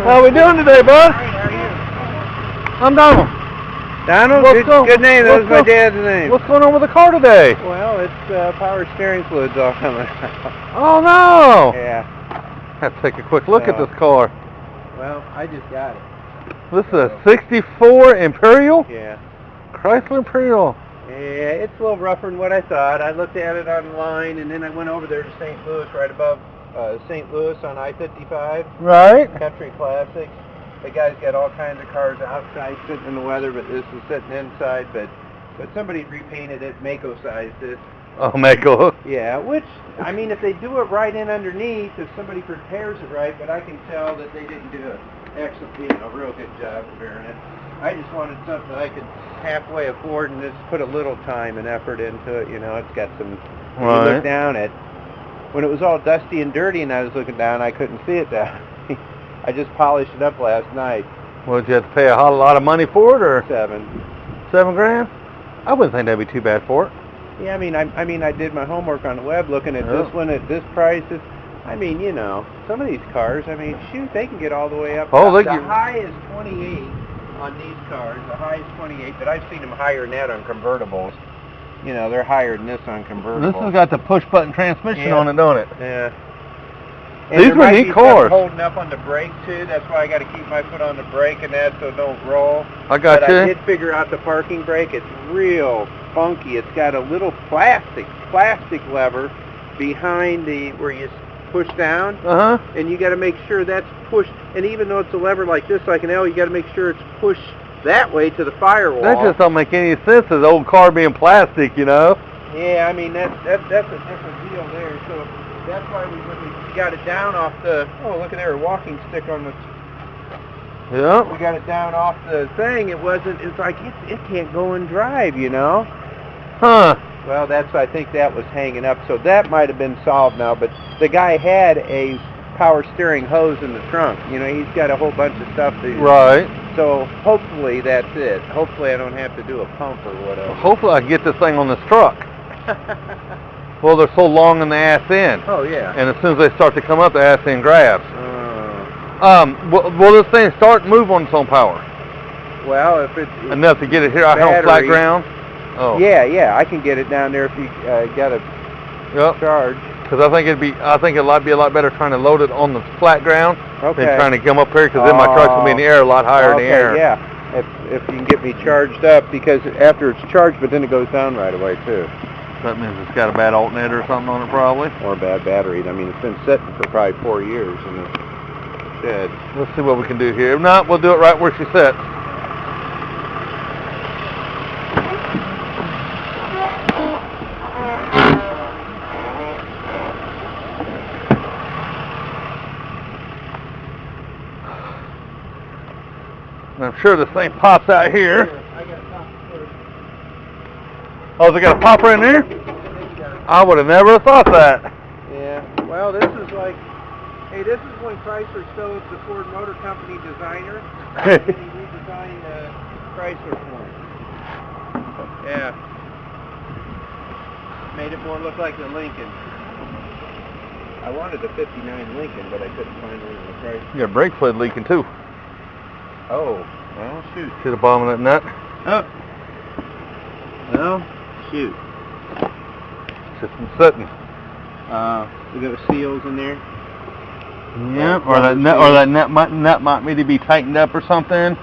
How we doing today, bud? I'm Donald. Donald? Good name. That was my dad's name. What's going on with the car today? Well, it's power steering fluids all coming out. Oh, no. Yeah. Have to take a quick look at this car. Well, I just got it. This is a 64 Imperial? Yeah. Chrysler Imperial. Yeah, it's a little rougher than what I thought. I looked at it online, and then I went over there to St. Louis, right above St. Louis on I-55. Right. Country Classics. The guy's got all kinds of cars outside sitting in the weather, but this is sitting inside. But somebody repainted it, Mako-sized it. Oh, Mako. Yeah, which, I mean, if they do it right in underneath, if somebody prepares it right, but I can tell that they didn't do an excellent, real good job preparing it. I just wanted something that I could halfway afford and just put a little time and effort into it. It's got some, when you look down at, when it was all dusty and dirty and I was looking down, I couldn't see it down. I just polished it up last night. Well, did you have to pay a whole lot of money for it, or? $7 grand? I wouldn't think that'd be too bad for it. Yeah, I mean, I did my homework on the web looking at this one at this price. Some of these cars, shoot, they can get all the way up. Oh, the high is 28 on these cars. The high is 28, but I've seen them higher than that on convertibles. They're higher than this on convertibles. This has got the push-button transmission on it, don't it? Yeah. And these were neat cars. Holding up on the brake too. That's why I got to keep my foot on the brake and that so it don't roll. I got you. I did figure out the parking brake. It's real funky. It's got a little plastic lever behind where you push down. And you got to make sure that's pushed. And even though it's a lever like this, like an L, you got to make sure it's pushed that way to the firewall. That just don't make any sense. This old car being plastic, Yeah, I mean that's a different deal there. So that's why when we got it down off the, look at there, a walking stick on the, yeah. We got it down off the thing, it's like, it can't go and drive, Huh. Well, I think that was hanging up, so that might have been solved now, but the guy had a power steering hose in the trunk, he's got a whole bunch of stuff. Right. So hopefully that's it. Hopefully I don't have to do a pump or whatever. Hopefully I can get this thing on this truck. Well, they're so long in the ass end. Oh, yeah. And as soon as they start to come up, the ass end grabs. Will this thing start and move on its own power? Well, if it's enough to get it here out on flat ground? Oh. Yeah, I can get it down there if you got a charge. Because I think it might be a lot better trying to load it on the flat ground than trying to come up here, because then my truck's going to be in the air a lot higher in the air. Yeah. If you can get me charged up, because after it's charged, but then it goes down right away, too. That means it's got a bad alternator or something on it, probably. Or a bad battery. It's been sitting for probably 4 years in the shed. Let's see what we can do here. If not, we'll do it right where she sits. And I'm sure this thing pops out here. Oh, they got a popper in there? I would have never thought that. Yeah. Well, this is like, hey, this is when Chrysler still was the Ford Motor Company designer. And he redesigned Chrysler for him. Yeah. Made it more look like the Lincoln. I wanted a 59 Lincoln, but I couldn't find one in the Chrysler. You got a brake fluid leaking too. Oh, well, shoot. See the bottom of that nut? Oh. Well, shoot. Just been sitting. We got seals in there. Yeah, or that nut might need to be tightened up or something.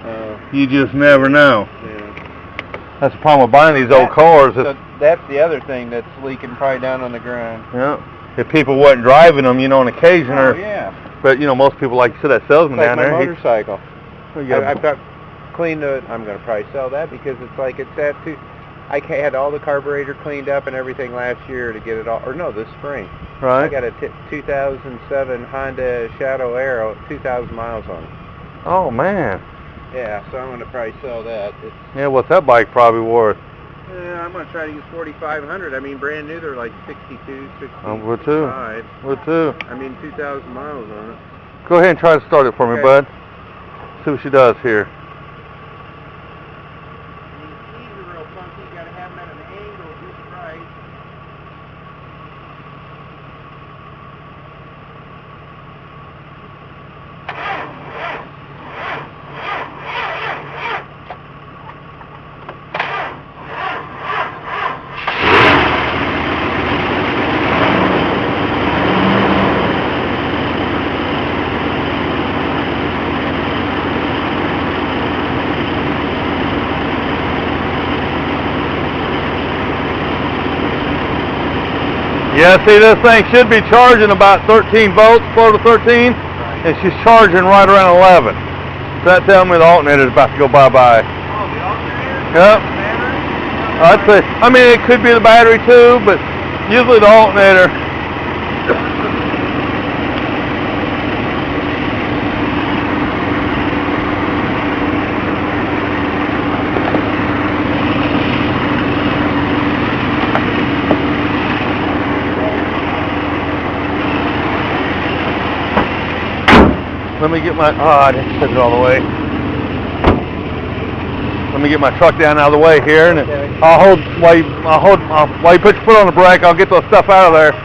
You just never know. Yeah. That's the problem with buying these old cars. So that's the other thing that's leaking probably down on the ground. Yeah. If people wasn't driving them, on occasion, yeah. But most people, like you said, that salesman down there. Like my motorcycle. I've got cleaned it. I'm going to probably sell that because I had all the carburetor cleaned up and everything last year to get it all, or no, this spring. Right. I got a 2007 Honda Shadow Aero, 2,000 miles on it. Oh, man. Yeah, so I'm going to probably sell that. Yeah, what's that bike probably worth? I'm going to try to get 4,500. Brand new, they're like 62, 65. We're too. 2,000 miles on it. Go ahead and try to start it for me, bud. See what she does here. These are real funky. You got to have them at an angle just right. Yeah, see, this thing should be charging about 13 volts, 12 to 13, and she's charging right around 11. So that tells me the alternator is about to go bye-bye. Oh, the alternator? Yep. The battery? I'd say, I mean, it could be the battery too, but usually the alternator. Let me get my, I didn't set it all the way. Let me get my truck down out of the way here, and okay. while you put your foot on the brake, I'll get those stuff out of there.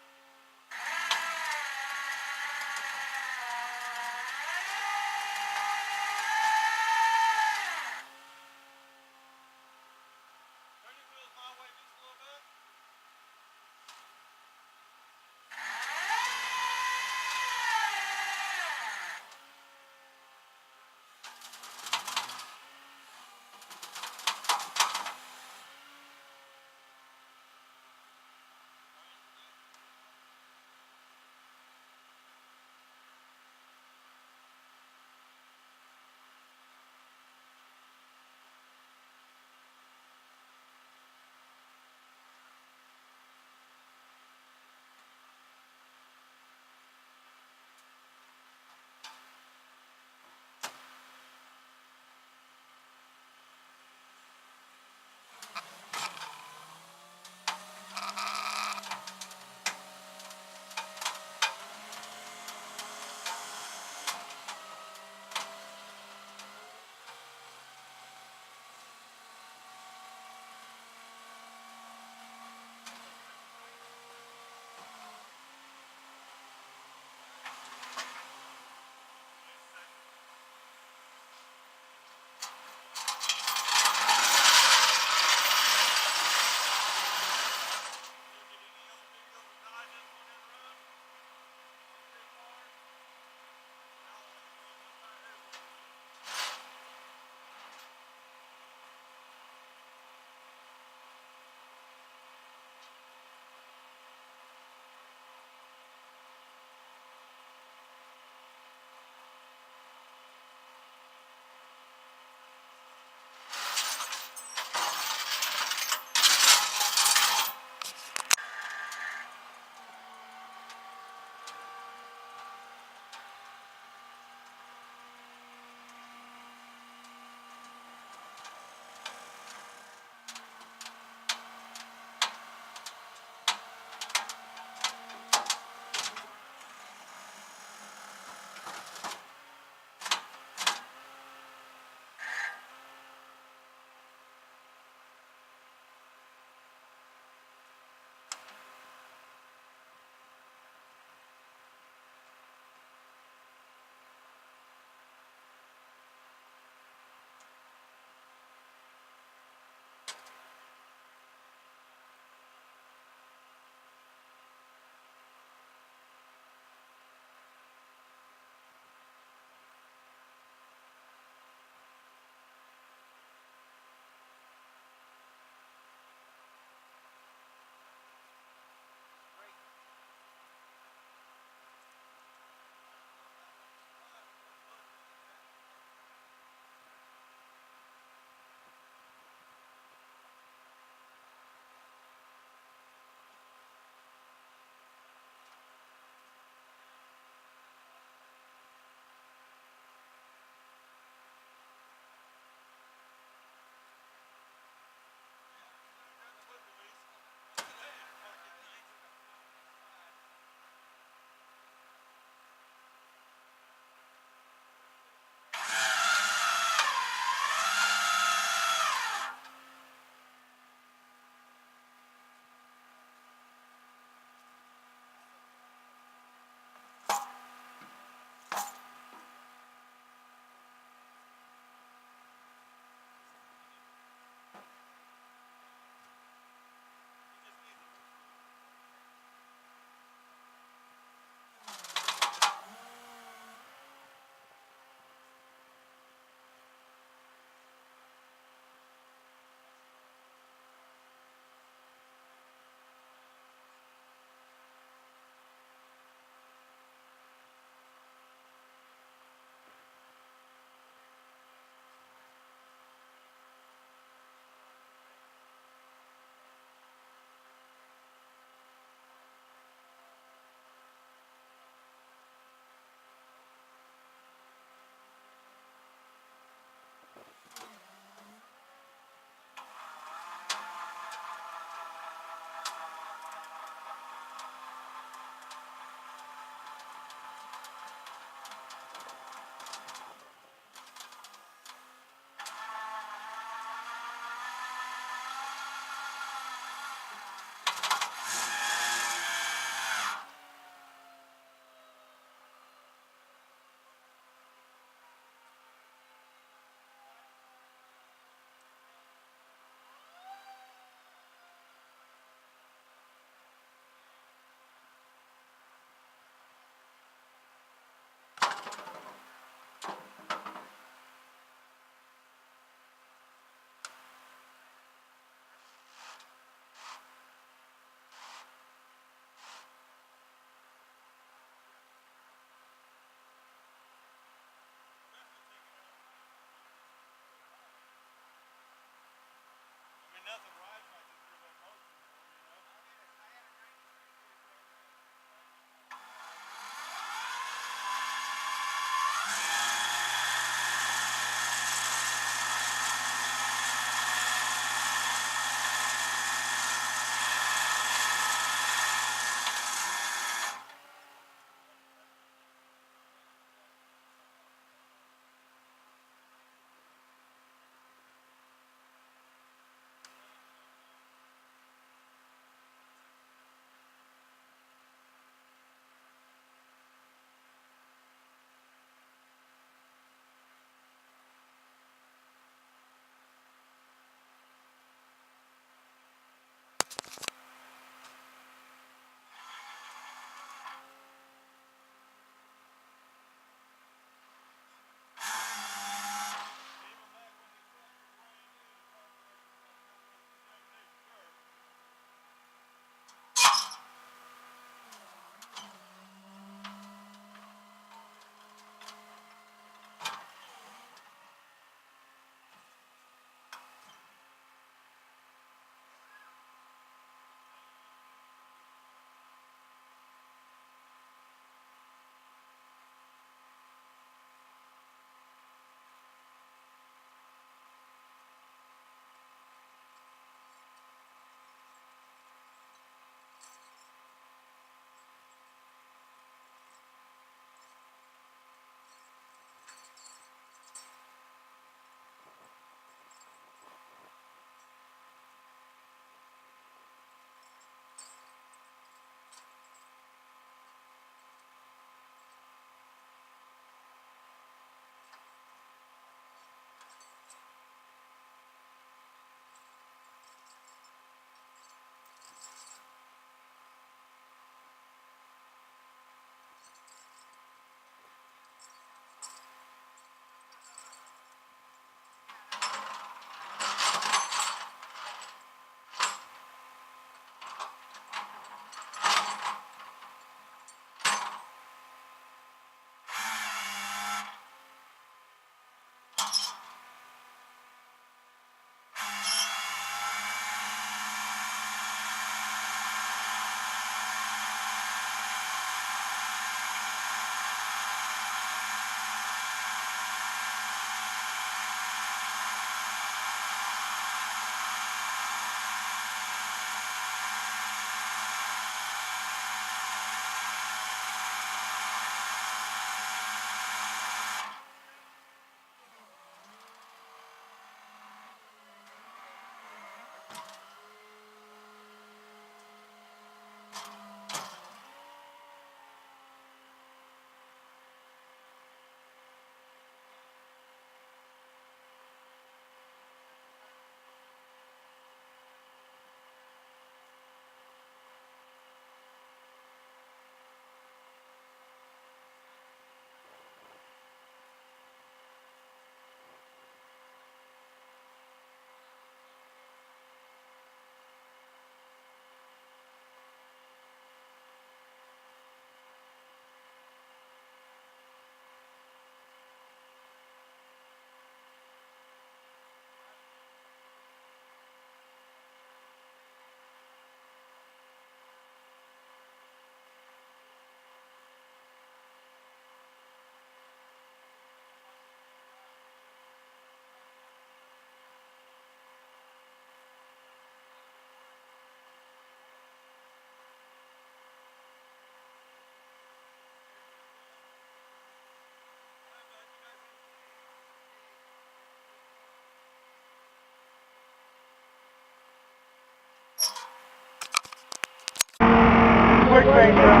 push brake drum.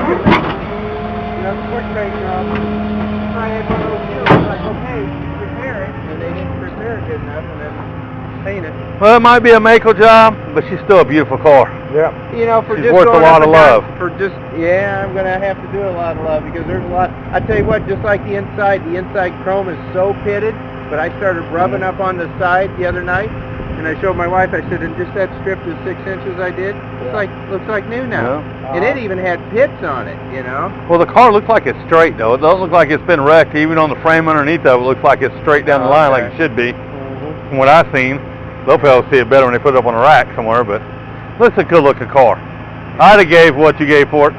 You know, the push brake drum. I had one of those deals, like, okay, repair it, and they didn't repair it good enough, and then paint it. Well, it might be a Mako job, but she's still a beautiful car. Yeah. You know, for She's just worth a going lot up of and down, love. for just, yeah, I'm gonna have to do a lot of love because there's a lot. I tell you what, just like the inside chrome is so pitted, but I started rubbing up on the side the other night, and I showed my wife. I said, and just that strip of 6 inches I did, it's like looks like new now. Yeah. And it even had pits on it, you know. Well, the car looks like it's straight though. It doesn't look like it's been wrecked. Even on the frame underneath of it, looks like it's straight down the line like it should be. From what I've seen, they'll probably see it better when they put it up on a rack somewhere. But looks a good-looking car. I'd have gave what you gave for it.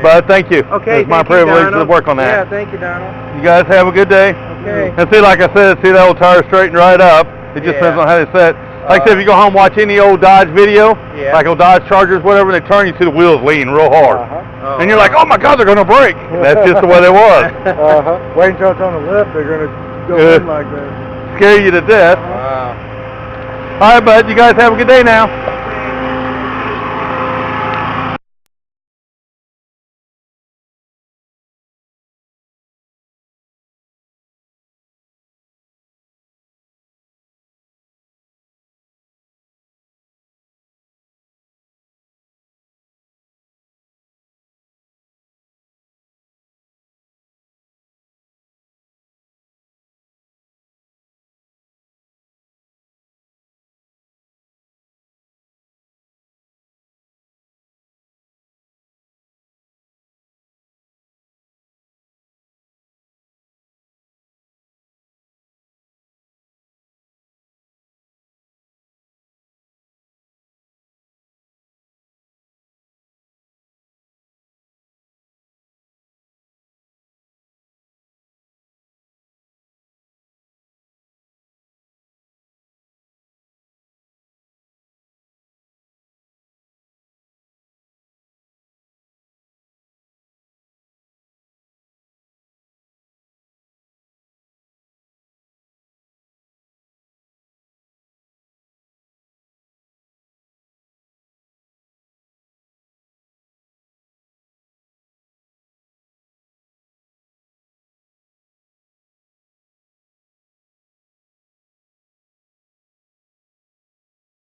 But thank you. Okay, it's my privilege to work on that. Yeah, thank you, Donald. You guys have a good day. Okay. And see, like I said, see that old tire straightened right up. It just depends on how they set. Like I said, if you go home and watch any old Dodge video, like old Dodge Chargers, whatever, they turn, you see the wheels lean real hard. And you're like, oh my God, they're going to break. That's just the way they was. Wait until it's on the lift, they're going to go in like that. Scare you to death. Wow. All right, bud, you guys have a good day now.